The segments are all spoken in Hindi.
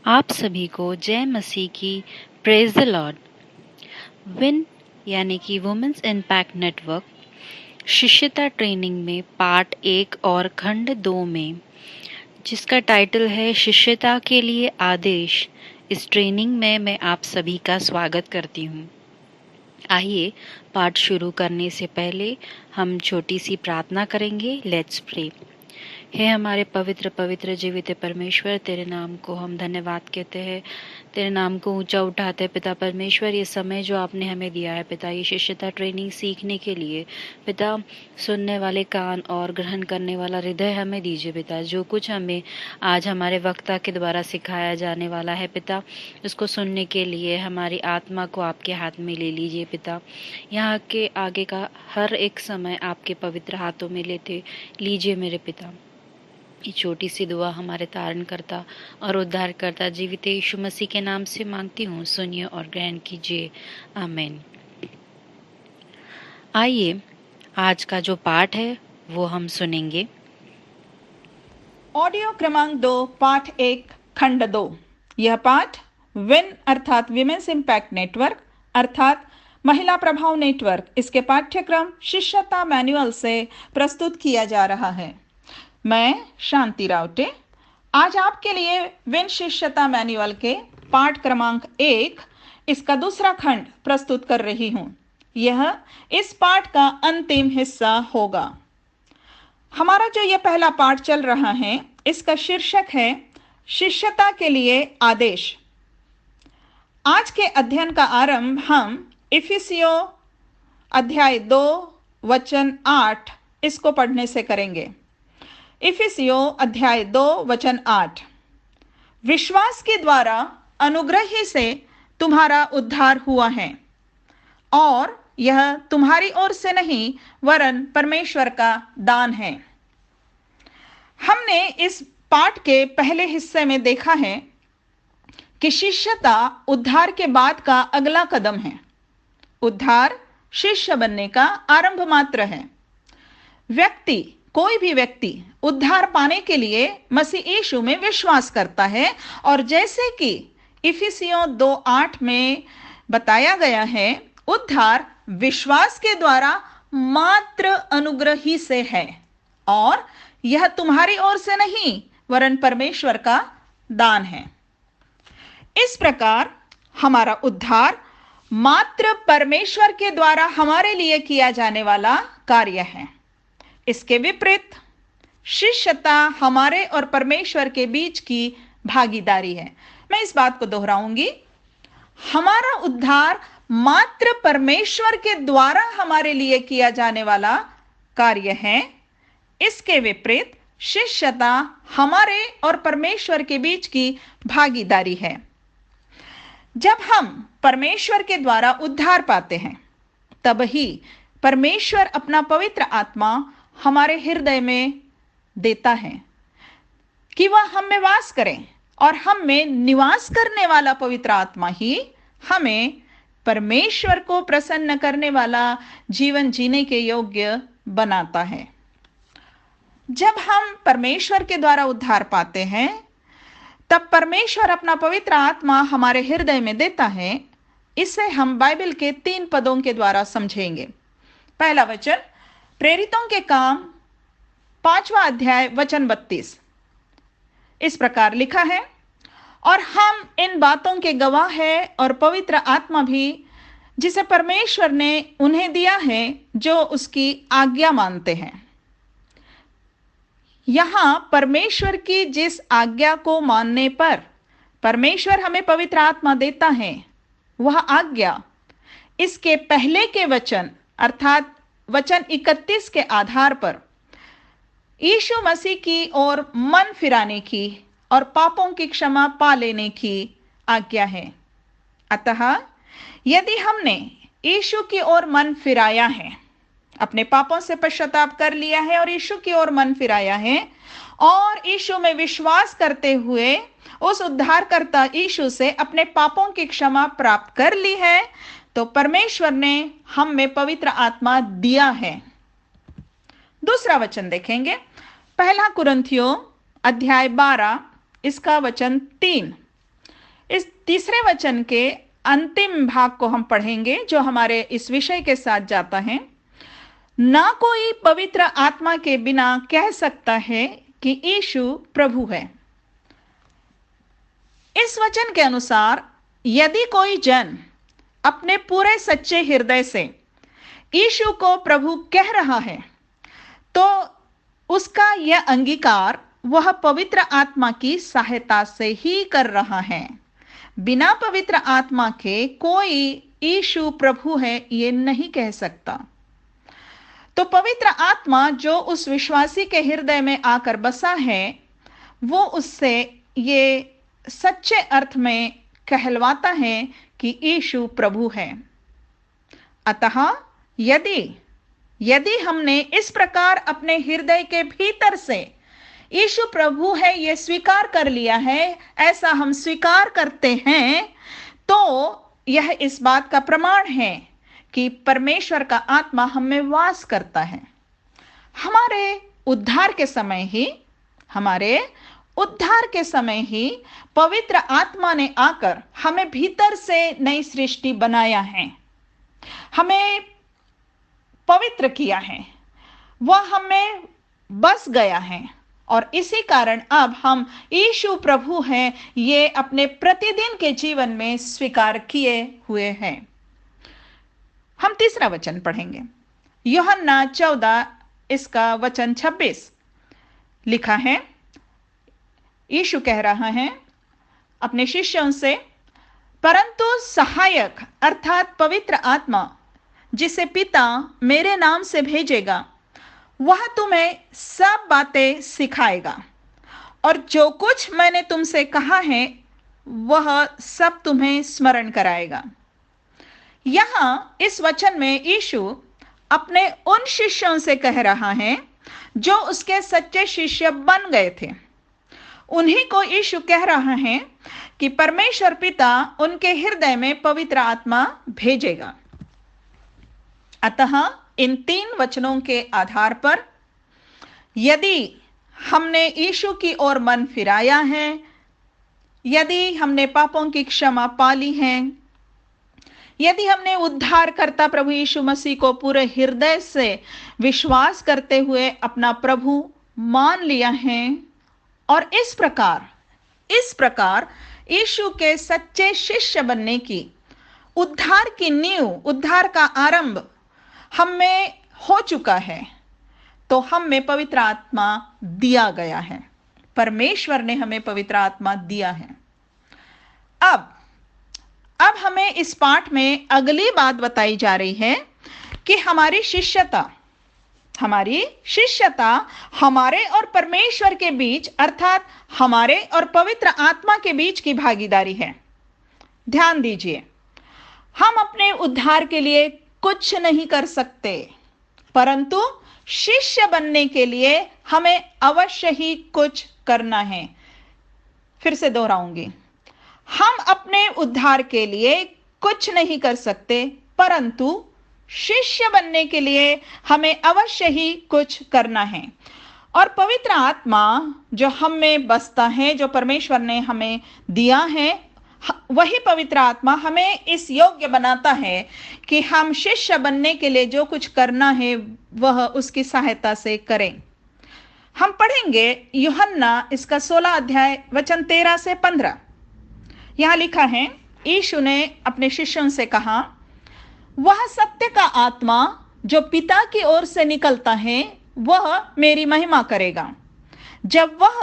आप सभी को जय मसीह की प्रेज द लॉर्ड। विन यानी कि वुमेन्स इम्पैक्ट नेटवर्क शिष्यता ट्रेनिंग में पार्ट 1 और खंड 2 में, जिसका टाइटल है शिष्यता के लिए आदेश, इस ट्रेनिंग में मैं आप सभी का स्वागत करती हूँ। आइए पाठ शुरू करने से पहले हम छोटी सी प्रार्थना करेंगे। Let's pray. हे हमारे पवित्र पवित्र जीवित परमेश्वर, तेरे नाम को हम धन्यवाद कहते हैं, तेरे नाम को ऊंचा उठाते हैं पिता परमेश्वर। ये समय जो आपने हमें दिया है पिता, ये शिष्यता ट्रेनिंग सीखने के लिए पिता, सुनने वाले कान और ग्रहण करने वाला हृदय हमें दीजिए पिता। जो कुछ हमें आज हमारे वक्ता के द्वारा सिखाया जाने वाला है पिता, उसको सुनने के लिए हमारी आत्मा को आपके हाथ में ले लीजिए पिता। यहाँ के आगे का हर एक समय आपके पवित्र हाथों में लेते लीजिए मेरे पिता। ये छोटी सी दुआ हमारे तारण करता और उद्धार करता जीवित यीशु मसीह के नाम से मांगती हूँ, सुनिए और ग्रहण कीजिए, आमीन। आइए आज का जो पाठ है वो हम सुनेंगे। ऑडियो क्रमांक 2 पाठ 1 खंड 2। यह पाठ विन अर्थात विमेन्स इम्पैक्ट नेटवर्क अर्थात महिला प्रभाव नेटवर्क, इसके पाठ्यक्रम शिष्यता मैनुअल से प्रस्तुत किया जा रहा है। मैं शांति रावटे आज आपके लिए विन शिष्यता मैनुअल के पाठ क्रमांक 1 इसका दूसरा खंड प्रस्तुत कर रही हूं। यह इस पाठ का अंतिम हिस्सा होगा। हमारा जो यह पहला पाठ चल रहा है, इसका शीर्षक है शिष्यता के लिए आदेश। आज के अध्ययन का आरंभ हम इफिसियों अध्याय 2 वचन 8 इसको पढ़ने से करेंगे। इफिसियों अध्याय 2 वचन 8। विश्वास के द्वारा अनुग्रह ही से तुम्हारा उद्धार हुआ है, और यह तुम्हारी ओर से नहीं वरन परमेश्वर का दान है। हमने इस पाठ के पहले हिस्से में देखा है कि शिष्यता उद्धार के बाद का अगला कदम है। उद्धार शिष्य बनने का आरंभ मात्र है। कोई भी व्यक्ति उद्धार पाने के लिए मसीह यीशु में विश्वास करता है, और जैसे कि इफिसियों 2:8 में बताया गया है, उद्धार विश्वास के द्वारा मात्र अनुग्रह ही से है, और यह तुम्हारी ओर से नहीं वरन परमेश्वर का दान है। इस प्रकार हमारा उद्धार मात्र परमेश्वर के द्वारा हमारे लिए किया जाने वाला कार्य है। इसके विपरीत शिष्यता हमारे और परमेश्वर के बीच की भागीदारी है। मैं इस बात को दोहराऊंगी, हमारा उद्धार मात्र परमेश्वर के द्वारा हमारे लिए किया जाने वाला कार्य है। इसके विपरीत शिष्यता हमारे और परमेश्वर के बीच की भागीदारी है। जब हम परमेश्वर के द्वारा उद्धार पाते हैं, तब ही परमेश्वर अपना पवित्र आत्मा हमारे हृदय में देता है कि वह हम में वास करें, और हम में निवास करने वाला पवित्र आत्मा ही हमें परमेश्वर को प्रसन्न करने वाला जीवन जीने के योग्य बनाता है। जब हम परमेश्वर के द्वारा उद्धार पाते हैं, तब परमेश्वर अपना पवित्र आत्मा हमारे हृदय में देता है। इसे हम बाइबल के 3 पदों के द्वारा समझेंगे। पहला वचन प्रेरितों के काम 5वां अध्याय वचन 32। इस प्रकार लिखा है, और हम इन बातों के गवाह हैं, और पवित्र आत्मा भी जिसे परमेश्वर ने उन्हें दिया है जो उसकी आज्ञा मानते हैं। यहां परमेश्वर की जिस आज्ञा को मानने पर परमेश्वर हमें पवित्र आत्मा देता है, वह आज्ञा इसके पहले के वचन अर्थात वचन 31 के आधार पर यीशु मसीह की ओर मन फिराने की और पापों की क्षमा पा लेने की आज्ञा है। अतः यदि हमने यीशु की ओर मन फिराया है, अपने पापों से पश्चाताप कर लिया है और यीशु की ओर मन फिराया है, और यीशु में विश्वास करते हुए उस उद्धारकर्ता यीशु से अपने पापों की क्षमा प्राप्त कर ली है, तो परमेश्वर ने हम में पवित्र आत्मा दिया है। दूसरा वचन देखेंगे, पहला कुरिन्थियों अध्याय 12 इसका वचन 3। तीसरे वचन के अंतिम भाग को हम पढ़ेंगे जो हमारे इस विषय के साथ जाता है। ना कोई पवित्र आत्मा के बिना कह सकता है कि यीशु प्रभु है। इस वचन के अनुसार यदि कोई जन अपने पूरे सच्चे हृदय से यीशु को प्रभु कह रहा है तो उसका यह अंगीकार वह पवित्र आत्मा की सहायता से ही कर रहा है। बिना पवित्र आत्मा के कोई यीशु प्रभु है ये नहीं कह सकता। तो पवित्र आत्मा जो उस विश्वासी के हृदय में आकर बसा है वो उससे ये सच्चे अर्थ में कहलवाता है कि यीशु प्रभु है। अतः यदि हमने इस प्रकार अपने हृदय के भीतर से यीशु प्रभु है ये स्वीकार कर लिया है, ऐसा हम स्वीकार करते हैं, तो यह इस बात का प्रमाण है कि परमेश्वर का आत्मा हम में वास करता है। हमारे उद्धार के समय ही पवित्र आत्मा ने आकर हमें भीतर से नई सृष्टि बनाया है, हमें पवित्र किया है, वह हमें बस गया है और इसी कारण अब हम यीशु प्रभु हैं ये अपने प्रतिदिन के जीवन में स्वीकार किए हुए हैं। हम तीसरा वचन पढ़ेंगे। यूहन्ना 14 इसका वचन 26 लिखा है। यीशु कह रहा है अपने शिष्यों से, परंतु सहायक अर्थात पवित्र आत्मा जिसे पिता मेरे नाम से भेजेगा वह तुम्हें सब बातें सिखाएगा और जो कुछ मैंने तुमसे कहा है वह सब तुम्हें स्मरण कराएगा। यहां इस वचन में यीशु अपने उन शिष्यों से कह रहा है जो उसके सच्चे शिष्य बन गए थे। उन्हीं को यीशु कह रहा है कि परमेश्वर पिता उनके हृदय में पवित्र आत्मा भेजेगा। अतः इन 3 वचनों के आधार पर यदि हमने यीशु की ओर मन फिराया है, यदि हमने पापों की क्षमा पाली है, यदि हमने उद्धारकर्ता प्रभु यीशु मसीह को पूरे हृदय से विश्वास करते हुए अपना प्रभु मान लिया है और इस प्रकार यीशु के सच्चे शिष्य बनने की उद्धार की नींव, उद्धार का आरंभ हम में हो चुका है, तो हम में पवित्र आत्मा दिया गया है। परमेश्वर ने हमें पवित्र आत्मा दिया है। अब हमें इस पाठ में अगली बात बताई जा रही है कि हमारी शिष्यता हमारे और परमेश्वर के बीच अर्थात हमारे और पवित्र आत्मा के बीच की भागीदारी है। ध्यान दीजिए, हम अपने उद्धार के लिए कुछ नहीं कर सकते, परंतु शिष्य बनने के लिए हमें अवश्य ही कुछ करना है। फिर से दोहराऊंगी, हम अपने उद्धार के लिए कुछ नहीं कर सकते, परंतु शिष्य बनने के लिए हमें अवश्य ही कुछ करना है। और पवित्र आत्मा जो हम में बसता है, जो परमेश्वर ने हमें दिया है, वही पवित्र आत्मा हमें इस योग्य बनाता है कि हम शिष्य बनने के लिए जो कुछ करना है वह उसकी सहायता से करें। हम पढ़ेंगे यूहन्ना इसका 16 अध्याय वचन 13 से 15। यहां लिखा है, यीशु ने अपने शिष्यों से कहा, वह सत्य का आत्मा जो पिता की ओर से निकलता है वह मेरी महिमा करेगा। जब वह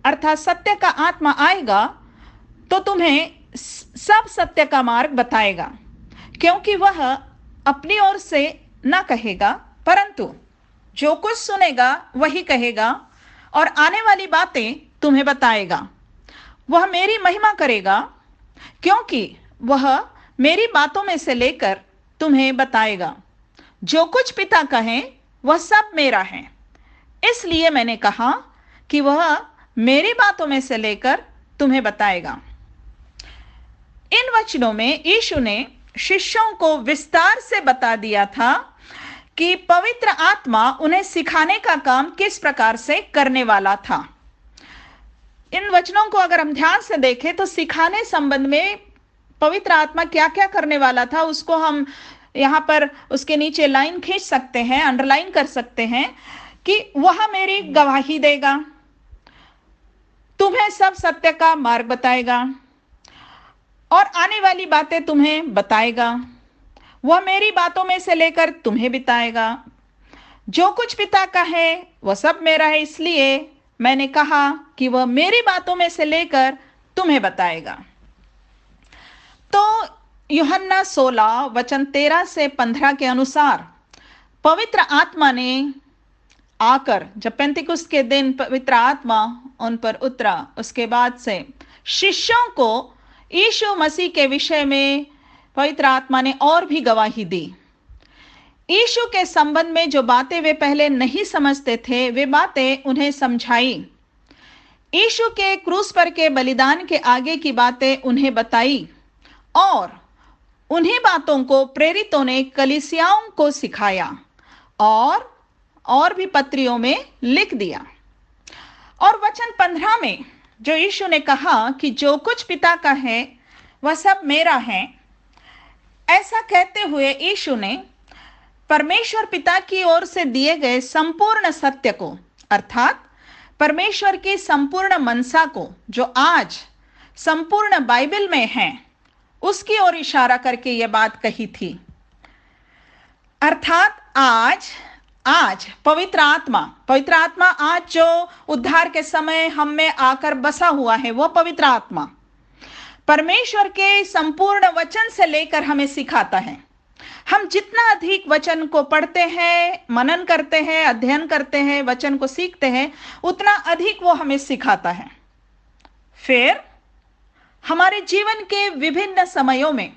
अर्थात सत्य का आत्मा आएगा तो तुम्हें सब सत्य का मार्ग बताएगा, क्योंकि वह अपनी ओर से न कहेगा, परंतु जो कुछ सुनेगा वही कहेगा और आने वाली बातें तुम्हें बताएगा। वह मेरी महिमा करेगा, क्योंकि वह मेरी बातों में से लेकर तुम्हें बताएगा। जो कुछ पिता कहे वह सब मेरा है, इसलिए मैंने कहा कि वह मेरी बातों में से लेकर तुम्हें बताएगा। इन वचनों में यीशु ने शिष्यों को विस्तार से बता दिया था कि पवित्र आत्मा उन्हें सिखाने का काम किस प्रकार से करने वाला था। इन वचनों को अगर हम ध्यान से देखें तो सिखाने संबंध में पवित्र आत्मा क्या क्या करने वाला था, उसको हम यहाँ पर उसके नीचे लाइन खींच सकते हैं, अंडरलाइन कर सकते हैं कि वह मेरी गवाही देगा, तुम्हें सब सत्य का मार्ग बताएगा और आने वाली बातें तुम्हें बताएगा। वह मेरी बातों में से लेकर तुम्हें बताएगा। जो कुछ पिता का है वह सब मेरा है, इसलिए मैंने कहा कि वह मेरी बातों में से लेकर तुम्हें बताएगा। तो यूहन्ना 16 वचन 13 से 15 के अनुसार पवित्र आत्मा ने आकर, जब पेंतिकुस्त के दिन पवित्र आत्मा उन पर उतरा, उसके बाद से शिष्यों को यीशु मसीह के विषय में पवित्र आत्मा ने और भी गवाही दी। यीशु के संबंध में जो बातें वे पहले नहीं समझते थे, वे बातें उन्हें समझाई। यीशु के क्रूस पर के बलिदान के आगे की बातें उन्हें बताई और उन्हीं बातों को प्रेरितों ने कलीसियाओं को सिखाया और भी पत्रियों में लिख दिया। और वचन 15 में जो यीशु ने कहा कि जो कुछ पिता का है वह सब मेरा है, ऐसा कहते हुए यीशु ने परमेश्वर पिता की ओर से दिए गए संपूर्ण सत्य को, अर्थात परमेश्वर की संपूर्ण मनसा को, जो आज संपूर्ण बाइबल में है, उसकी ओर इशारा करके यह बात कही थी। अर्थात आज पवित्र आत्मा आज जो उद्धार के समय हम में आकर बसा हुआ है, वह पवित्र आत्मा परमेश्वर के संपूर्ण वचन से लेकर हमें सिखाता है। हम जितना अधिक वचन को पढ़ते हैं, मनन करते हैं, अध्ययन करते हैं, वचन को सीखते हैं, उतना अधिक वो हमें सिखाता है। फिर हमारे जीवन के विभिन्न समयों में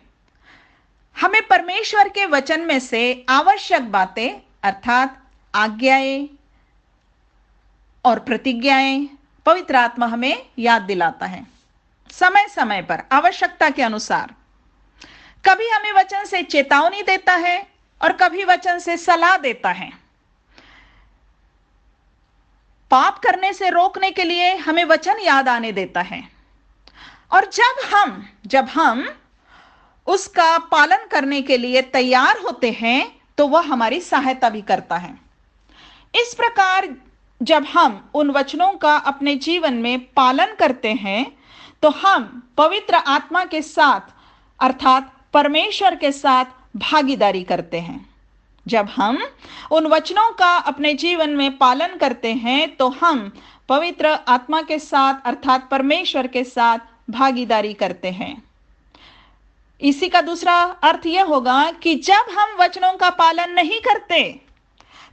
हमें परमेश्वर के वचन में से आवश्यक बातें, अर्थात आज्ञाएं और प्रतिज्ञाएं, पवित्र आत्मा हमें याद दिलाता है समय समय पर, आवश्यकता के अनुसार। कभी हमें वचन से चेतावनी देता है और कभी वचन से सलाह देता है। पाप करने से रोकने के लिए हमें वचन याद आने देता है, और जब हम उसका पालन करने के लिए तैयार होते हैं तो वह हमारी सहायता भी करता है। इस प्रकार जब हम उन वचनों का अपने जीवन में पालन करते हैं तो हम पवित्र आत्मा के साथ, अर्थात परमेश्वर के साथ भागीदारी करते हैं। जब हम उन वचनों का अपने जीवन में पालन करते हैं तो हम पवित्र आत्मा के साथ, अर्थात परमेश्वर के साथ भागीदारी करते हैं। इसी का दूसरा अर्थ यह होगा कि जब हम वचनों का पालन नहीं करते,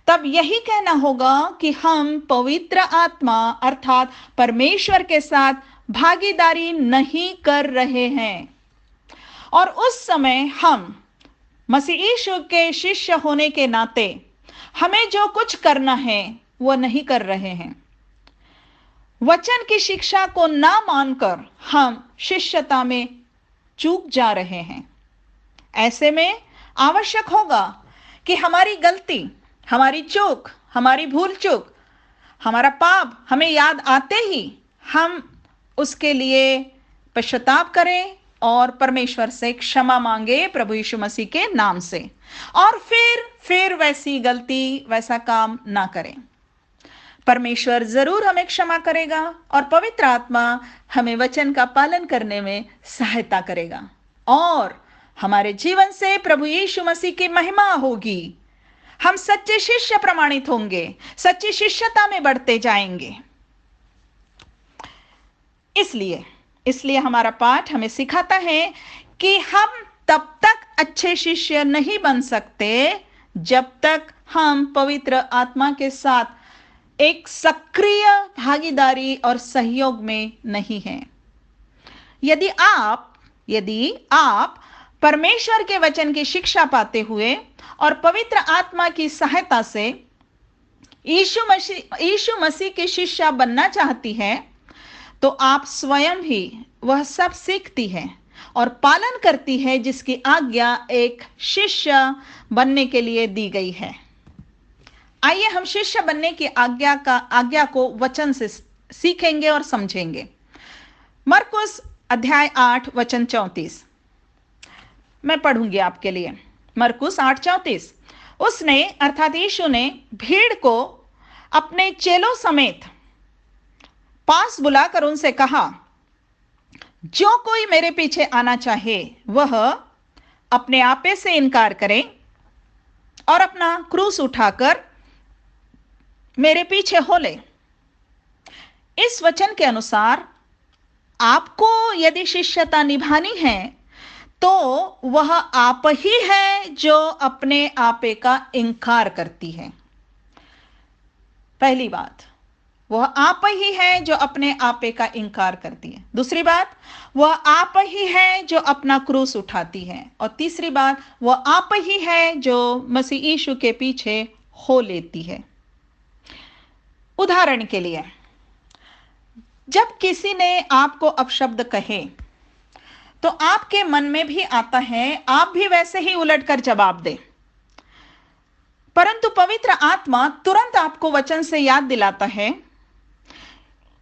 तब यही कहना होगा कि हम पवित्र आत्मा, अर्थात परमेश्वर के साथ भागीदारी नहीं कर रहे हैं, और उस समय हम मसीह यीशु के शिष्य होने के नाते हमें जो कुछ करना है वह नहीं कर रहे हैं। वचन की शिक्षा को ना मानकर हम शिष्यता में चूक जा रहे हैं। ऐसे में आवश्यक होगा कि हमारी गलती, हमारी चूक, हमारी भूल चूक, हमारा पाप हमें याद आते ही हम उसके लिए पश्चाताप करें और परमेश्वर से क्षमा मांगे प्रभु यीशु मसीह के नाम से, और फिर वैसी गलती, वैसा काम ना करें। परमेश्वर जरूर हमें क्षमा करेगा और पवित्र आत्मा हमें वचन का पालन करने में सहायता करेगा, और हमारे जीवन से प्रभु यीशु मसीह की महिमा होगी। हम सच्चे शिष्य प्रमाणित होंगे, सच्ची शिष्यता में बढ़ते जाएंगे। इसलिए हमारा पाठ हमें सिखाता है कि हम तब तक अच्छे शिष्य नहीं बन सकते जब तक हम पवित्र आत्मा के साथ एक सक्रिय भागीदारी और सहयोग में नहीं हैं। यदि आप परमेश्वर के वचन की शिक्षा पाते हुए और पवित्र आत्मा की सहायता से यीशु मसीह की शिष्या बनना चाहती है, तो आप स्वयं ही वह सब सीखती है और पालन करती है जिसकी आज्ञा एक शिष्य बनने के लिए दी गई है। आइए हम शिष्य बनने की आज्ञा को वचन से सीखेंगे और समझेंगे। मरकुस अध्याय 8 वचन 34 मैं पढ़ूंगी आपके लिए। मरकुस 8:34। उसने अर्थात यीशु ने भीड़ को अपने चेलों समेत पास बुलाकर उनसे कहा, जो कोई मेरे पीछे आना चाहे वह अपने आपे से इनकार करे और अपना क्रूस उठाकर मेरे पीछे हो ले। इस वचन के अनुसार आपको यदि शिष्यता निभानी है तो वह आप ही है जो अपने आपे का इनकार करती है। पहली बात, वह आप ही है जो अपने आपे का इनकार करती है। दूसरी बात, वह आप ही है जो अपना क्रूस उठाती है। और तीसरी बात, वह आप ही है जो मसीह यीशु के पीछे हो लेती है। उदाहरण के लिए, जब किसी ने आपको अपशब्द कहे तो आपके मन में भी आता है आप भी वैसे ही उलटकर जवाब दें, परंतु पवित्र आत्मा तुरंत आपको वचन से याद दिलाता है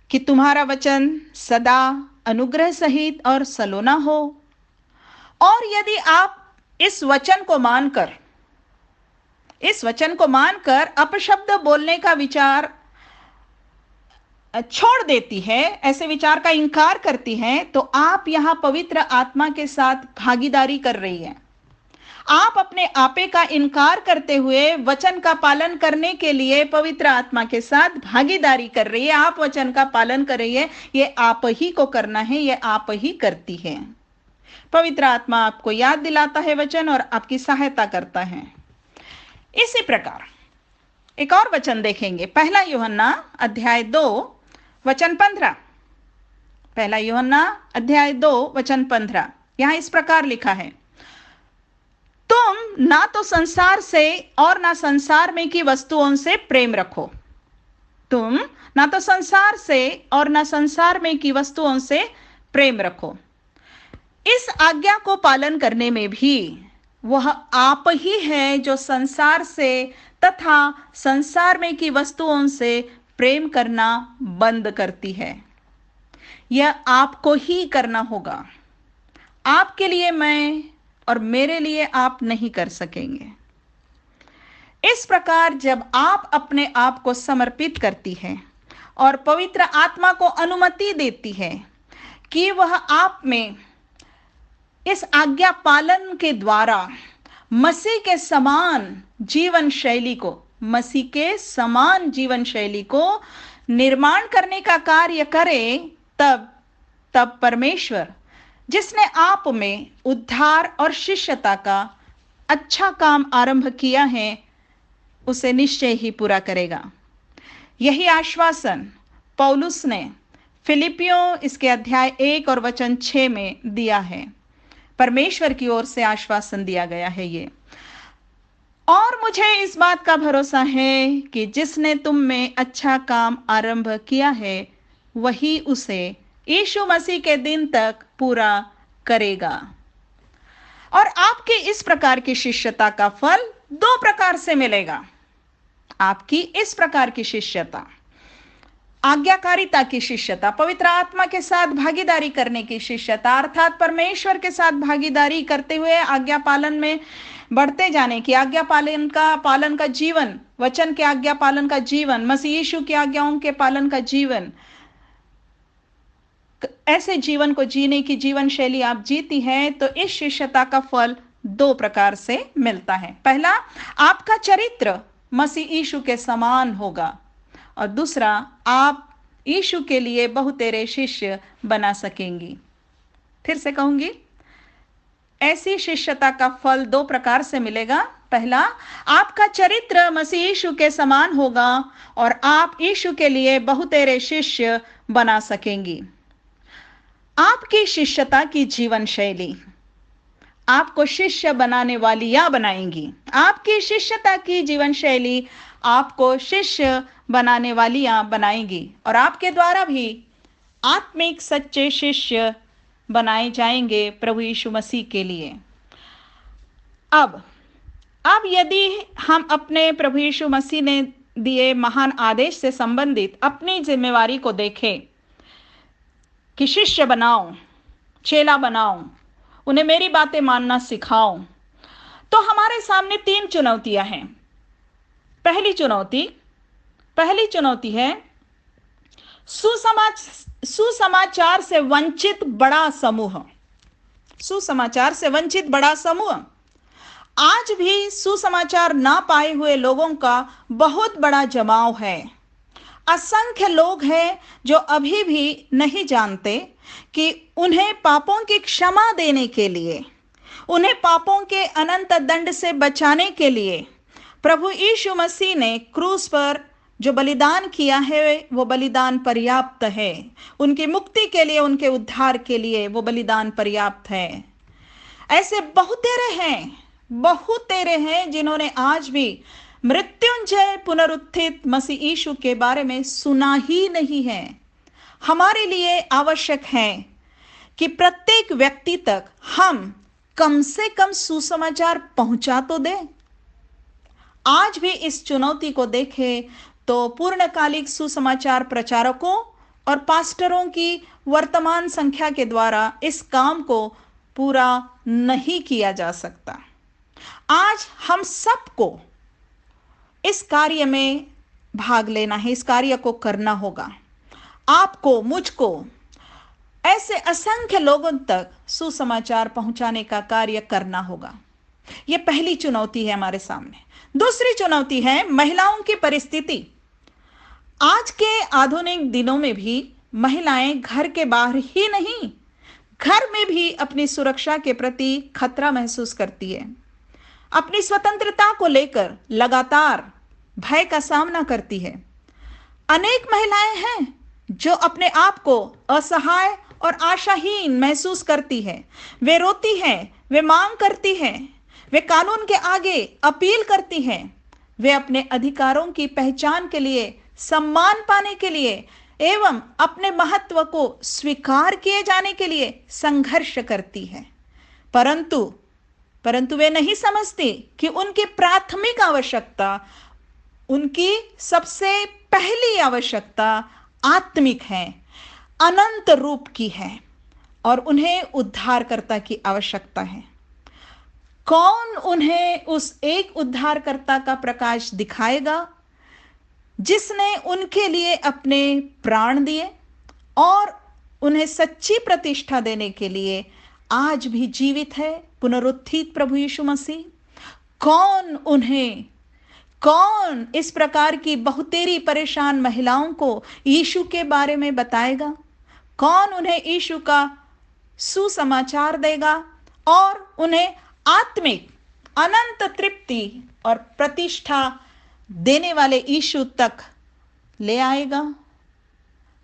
कि तुम्हारा वचन सदा अनुग्रह सहित और सलोना हो। और यदि आप इस वचन को मानकर अपशब्द बोलने का विचार छोड़ देती है, ऐसे विचार का इनकार करती है, तो आप यहां पवित्र आत्मा के साथ भागीदारी कर रही है। आप अपने आपे का इनकार करते हुए वचन का पालन करने के लिए पवित्र आत्मा के साथ भागीदारी कर रही है। आप वचन का पालन कर रही है, ये आप ही को करना है, ये आप ही करती है। पवित्र आत्मा आपको याद दिलाता है वचन और आपकी सहायता करता है। इसी प्रकार एक और वचन देखेंगे, पहला यूहन्ना अध्याय 2 वचन 15। पहला यूहन्ना अध्याय 2 वचन 15, यहां इस प्रकार लिखा है, तुम ना तो संसार से और ना संसार में की वस्तुओं से प्रेम रखो। तुम ना तो संसार से और ना संसार में की वस्तुओं से प्रेम रखो। इस आज्ञा को पालन करने में भी वह आप ही है जो संसार से तथा संसार में की वस्तुओं से प्रेम करना बंद करती है। यह आपको ही करना होगा। आपके लिए मैं और मेरे लिए आप नहीं कर सकेंगे। इस प्रकार जब आप अपने आप को समर्पित करती है और पवित्र आत्मा को अनुमति देती है कि वह आप में इस आज्ञा पालन के द्वारा मसीह के समान जीवन शैली को निर्माण करने का कार्य करे, तब परमेश्वर जिसने आप में उद्धार और शिष्यता का अच्छा काम आरंभ किया है उसे निश्चय ही पूरा करेगा। यही आश्वासन पौलुस ने फिलिपियों इसके अध्याय 1 और वचन 6 में दिया है। परमेश्वर की ओर से आश्वासन दिया गया है ये। और मुझे इस बात का भरोसा है कि जिसने तुम में अच्छा काम आरंभ किया है वही उसे यीशु मसीह के दिन तक पूरा करेगा। और आपकी इस प्रकार की शिष्यता का फल 2 प्रकार से मिलेगा। आपकी इस प्रकार की शिष्यता, आज्ञाकारिता की शिष्यता, पवित्र आत्मा के साथ भागीदारी करने की शिष्यता, अर्थात परमेश्वर के साथ भागीदारी करते हुए आज्ञा पालन में बढ़ते जाने की, आज्ञा पालन का जीवन, वचन के आज्ञा पालन का जीवन, मसीह यीशु की आज्ञाओं के पालन का जीवन, ऐसे जीवन को जीने की जीवन शैली आप जीती हैं तो इस शिष्यता का फल 2 प्रकार से मिलता है। पहला, आपका चरित्र मसीह यीशु के समान होगा, और दूसरा, आप यीशु के लिए बहुतेरे शिष्य बना सकेंगी। फिर से कहूंगी, ऐसी शिष्यता का फल 2 प्रकार से मिलेगा। पहला, आपका चरित्र मसीह यीशु के समान होगा और आप यीशु के लिए बहुतेरे शिष्य बना सकेंगी। आपकी शिष्यता की जीवन शैली आपको शिष्य बनाने वाली या बनाएंगी। आपकी शिष्यता की जीवन शैली आपको शिष्य बनाने वाली या बनाएंगी, और आपके द्वारा भी आत्मिक सच्चे शिष्य बनाए जाएंगे प्रभु यीशु मसीह के लिए। अब यदि हम अपने प्रभु यीशु मसीह ने दिए महान आदेश से संबंधित अपनी जिम्मेवारी को देखें कि शिष्य बनाओ, चेला बनाओ, उन्हें मेरी बातें मानना सिखाओ, तो हमारे सामने 3 चुनौतियां हैं। पहली चुनौती है सुसमाचार से वंचित बड़ा समूह। सुसमाचार से वंचित बड़ा समूह। आज भी सुसमाचार ना पाए हुए लोगों का बहुत बड़ा जमाव है। असंख्य लोग हैं जो अभी भी नहीं जानते कि उन्हें पापों की क्षमा देने के लिए, उन्हें पापों के अनंत दंड से बचाने के लिए प्रभु यीशु मसीह ने क्रूस पर जो बलिदान किया है वो बलिदान पर्याप्त है। उनकी मुक्ति के लिए, उनके उद्धार के लिए वो बलिदान पर्याप्त है। ऐसे बहुतेरे हैं जिन्होंने आज भी मृत्युंजय पुनरुत्थित मसीह यीशु के बारे में सुना ही नहीं है। हमारे लिए आवश्यक है कि प्रत्येक व्यक्ति तक हम कम से कम सुसमाचार पहुंचा तो दें। आज भी इस चुनौती को देखें तो पूर्णकालिक सुसमाचार प्रचारकों और पास्टरों की वर्तमान संख्या के द्वारा इस काम को पूरा नहीं किया जा सकता। आज हम सबको इस कार्य में भाग लेना है, इस कार्य को करना होगा। आपको, मुझको, ऐसे असंख्य लोगों तक सुसमाचार पहुंचाने का कार्य करना होगा। यह पहली चुनौती है हमारे सामने। दूसरी चुनौती है महिलाओं की परिस्थिति। आज के आधुनिक दिनों में भी महिलाएं घर के बाहर ही नहीं, घर में भी अपनी सुरक्षा के प्रति खतरा महसूस करती है। अपनी स्वतंत्रता को लेकर लगातार भय का सामना करती है। अनेक महिलाएं हैं जो अपने आप को असहाय और आशाहीन महसूस करती है। वे रोती हैं, वे मांग करती हैं, वे कानून के आगे अपील करती हैं, वे अपने अधिकारों की पहचान के लिए, सम्मान पाने के लिए एवं अपने महत्व को स्वीकार किए जाने के लिए संघर्ष करती है। परंतु वे नहीं समझती कि उनकी प्राथमिक आवश्यकता, उनकी सबसे पहली आवश्यकता आत्मिक है, अनंत रूप की है और उन्हें उद्धारकर्ता की आवश्यकता है। कौन उन्हें उस एक उद्धारकर्ता का प्रकाश दिखाएगा जिसने उनके लिए अपने प्राण दिए और उन्हें सच्ची प्रतिष्ठा देने के लिए आज भी जीवित है, पुनरुत्थित प्रभु यीशु मसीह। कौन इस प्रकार की बहुतेरी परेशान महिलाओं को यीशु के बारे में बताएगा? कौन उन्हें यीशु का सुसमाचार देगा और उन्हें आत्मिक अनंत तृप्ति और प्रतिष्ठा देने वाले यीशु तक ले आएगा?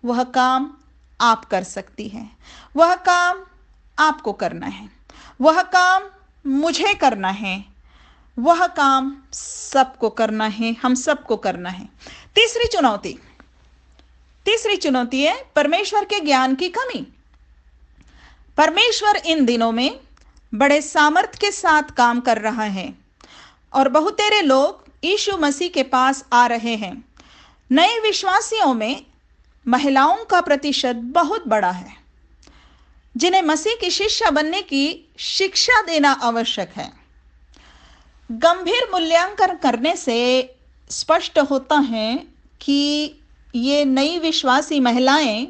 वह काम आप कर सकती हैं, वह काम आपको करना है, वह काम मुझे करना है, वह काम सबको करना है, हम सबको करना है। तीसरी चुनौती है परमेश्वर के ज्ञान की कमी। परमेश्वर इन दिनों में बड़े सामर्थ्य के साथ काम कर रहा है और बहुतेरे लोग यीशु मसीह के पास आ रहे हैं। नए विश्वासियों में महिलाओं का प्रतिशत बहुत बड़ा है जिन्हें मसीह की शिष्या बनने की शिक्षा देना आवश्यक है। गंभीर मूल्यांकन करने से स्पष्ट होता है कि ये नई विश्वासी महिलाएं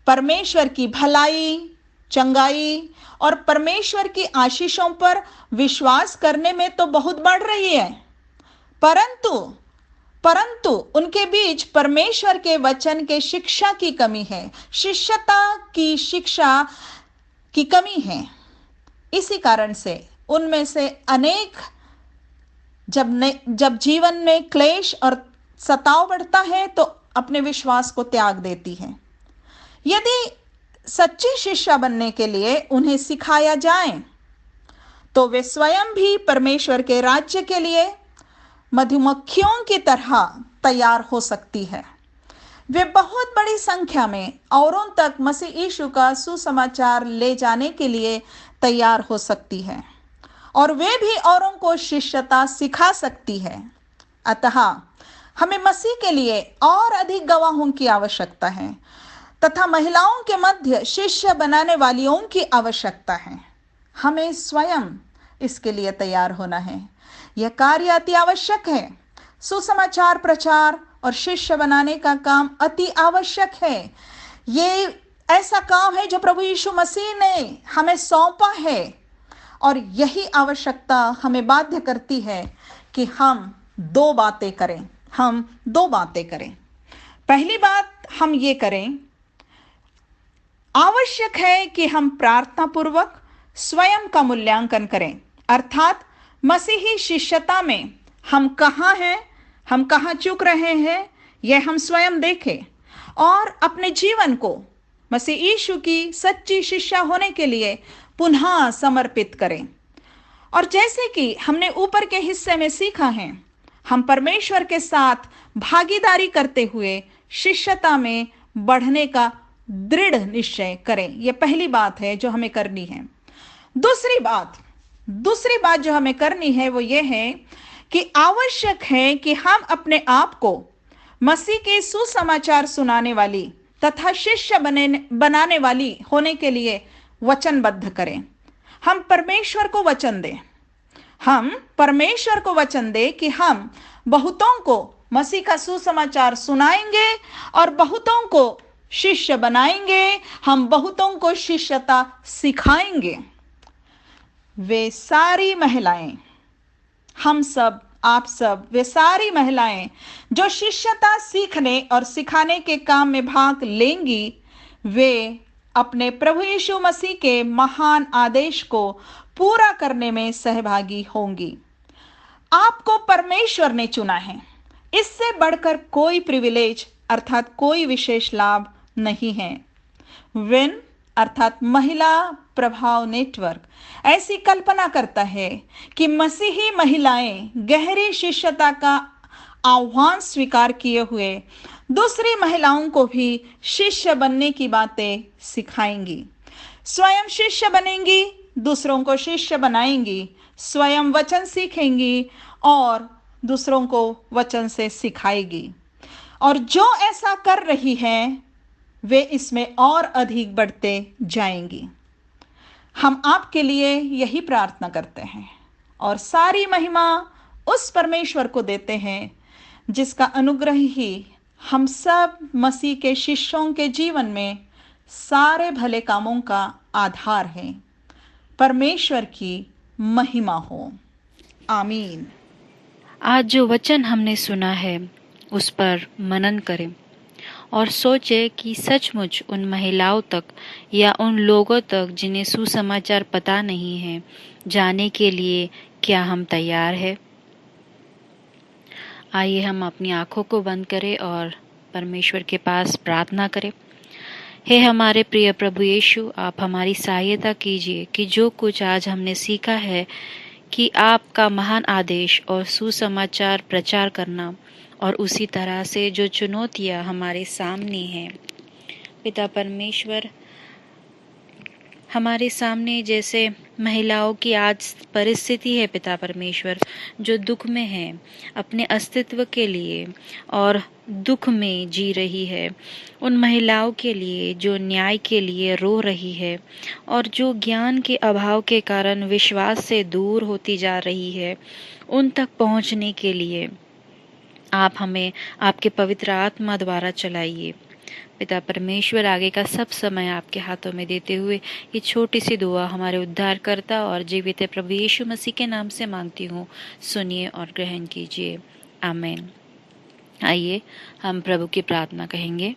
परमेश्वर की भलाई, चंगाई और परमेश्वर की आशीषों पर विश्वास करने में तो बहुत बढ़ रही है, परंतु उनके बीच परमेश्वर के वचन के शिक्षा की कमी है, शिष्यता की शिक्षा की कमी है। इसी कारण से उनमें से अनेक जब जीवन में क्लेश और सताव बढ़ता है तो अपने विश्वास को त्याग देती है। यदि सच्ची शिष्या बनने के लिए उन्हें सिखाया जाए तो वे स्वयं भी परमेश्वर के राज्य के लिए मधुमक्खियों की तरह तैयार हो सकती है। वे बहुत बड़ी संख्या में औरों तक मसीह यीशु का सुसमाचार ले जाने के लिए तैयार हो सकती है और वे भी औरों को शिष्यता सिखा सकती है। अतः हमें मसीह के लिए और अधिक गवाहों की आवश्यकता है तथा महिलाओं के मध्य शिष्य बनाने वालियों की आवश्यकता है। हमें स्वयं इसके लिए तैयार होना है। यह कार्य अति आवश्यक है। सुसमाचार प्रचार और शिष्य बनाने का काम अति आवश्यक है। ये ऐसा काम है जो प्रभु यीशु मसीह ने हमें सौंपा है और यही आवश्यकता हमें बाध्य करती है कि हम दो बातें करें। पहली बात हम ये करें, आवश्यक है कि हम प्रार्थना पूर्वक स्वयं का मूल्यांकन करें, अर्थात मसीही शिष्यता में हम कहाँ हैं, हम कहाँ चूक रहे हैं, यह हम स्वयं देखें और अपने जीवन को मसीह यीशु की सच्ची शिष्या होने के लिए पुनः समर्पित करें। और जैसे कि हमने ऊपर के हिस्से में सीखा है, हम परमेश्वर के साथ भागीदारी करते हुए शिष्यता में बढ़ने का दृढ़ निश्चय करें। यह पहली बात है जो हमें करनी है। दूसरी बात जो हमें करनी है वो ये है कि आवश्यक है कि हम अपने आप को मसीह के सुसमाचार सुनाने वाली तथा शिष्य बनाने वाली होने के लिए वचनबद्ध करें। हम परमेश्वर को वचन दें कि हम बहुतों को मसीह का सुसमाचार सुनाएंगे और बहुतों को शिष्य बनाएंगे, हम बहुतों को शिष्यता सिखाएंगे। वे सारी महिलाएं, हम सब, आप सब, वे सारी महिलाएं जो शिष्यता सीखने और सिखाने के काम में भाग लेंगी, वे अपने प्रभु यीशु मसीह के महान आदेश को पूरा करने में सहभागी होंगी। आपको परमेश्वर ने चुना है। इससे बढ़कर कोई प्रिविलेज अर्थात कोई विशेष लाभ नहीं है। विन अर्थात महिला प्रभाव नेटवर्क ऐसी कल्पना करता है कि मसीही महिलाएं गहरी शिष्यता का आह्वान स्वीकार किए हुए दूसरी महिलाओं को भी शिष्य बनने की बातें सिखाएंगी, स्वयं शिष्य बनेंगी, दूसरों को शिष्य बनाएंगी, स्वयं वचन सीखेंगी और दूसरों को वचन से सिखाएगी। और जो ऐसा कर रही हैं वे इसमें और अधिक बढ़ते जाएंगी। हम आपके लिए यही प्रार्थना करते हैं और सारी महिमा उस परमेश्वर को देते हैं जिसका अनुग्रह ही हम सब मसीह के शिष्यों के जीवन में सारे भले कामों का आधार है। परमेश्वर की महिमा हो। आमीन। आज जो वचन हमने सुना है उस पर मनन करें और सोचे कि सचमुच उन महिलाओं तक या उन लोगों तक जिन्हें सुसमाचार पता नहीं है, जाने के लिए क्या हम तैयार हैं? आइए हम अपनी आंखों को बंद करें और परमेश्वर के पास प्रार्थना करें। हे हमारे प्रिय प्रभु यीशु, आप हमारी सहायता कीजिए कि जो कुछ आज हमने सीखा है कि आपका महान आदेश और सुसमाचार प्रचार करना और उसी तरह से जो चुनौतियां हमारे सामने हैं, पिता परमेश्वर, हमारे सामने जैसे महिलाओं की आज परिस्थिति है पिता परमेश्वर, जो दुख में है, अपने अस्तित्व के लिए और दुख में जी रही है, उन महिलाओं के लिए जो न्याय के लिए रो रही है और जो ज्ञान के अभाव के कारण विश्वास से दूर होती जा रही है, उन तक पहुंचने के लिए आप हमें आपके पवित्र आत्मा द्वारा चलाइए। पिता परमेश्वर, आगे का सब समय आपके हाथों में देते हुए ये छोटी सी दुआ हमारे उद्धारकर्ता और जीवित प्रभु यीशु मसीह के नाम से मांगती हूँ, सुनिए और ग्रहण कीजिए। आमीन। आइए हम प्रभु की प्रार्थना कहेंगे।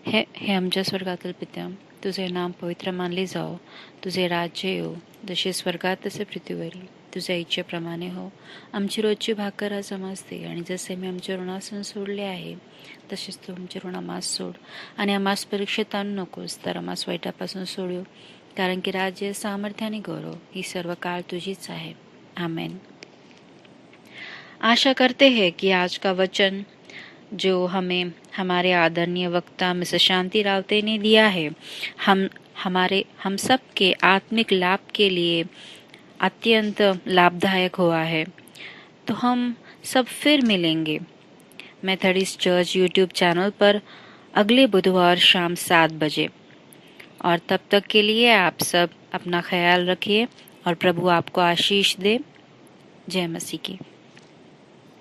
हे आमच्या स्वर्गातील पित्या, तुझे नाम पवित्र मानले जाओ, तुझे राज्य येऊ, जसे स्वर्गात तसे पृथ्वीवरी, तुझ्या इच्छेप्रमाणे हो. आमची रोजची भाकर आज आम्हास दे, आणि जसे मी आमच्या ऋणासून सोडले आहे तसेच तू आमचे ऋण आम्हास सोड, आणि आम्हास परीक्षेत आणू नकोस, तर आम्हास वाईटापासून सोडव, कारण की राज्य, सामर्थ्य आणि गौरव ही सर्व काळ तुझीच आहे. आमेन. आशा करते हैं कि आज का वचन जो हमें हमारे आदरणीय वक्ता मिसेस शांति रावते ने दिया है, हम सब के आत्मिक लाभ के लिए अत्यंत लाभदायक हुआ है. तो हम सब फिर मिलेंगे मेथडिस्ट चर्च यूट्यूब चैनल पर अगले बुधवार शाम 7 बजे। और तब तक के लिए आप सब अपना ख्याल रखिए और प्रभु आपको आशीष दे। जय मसीह की।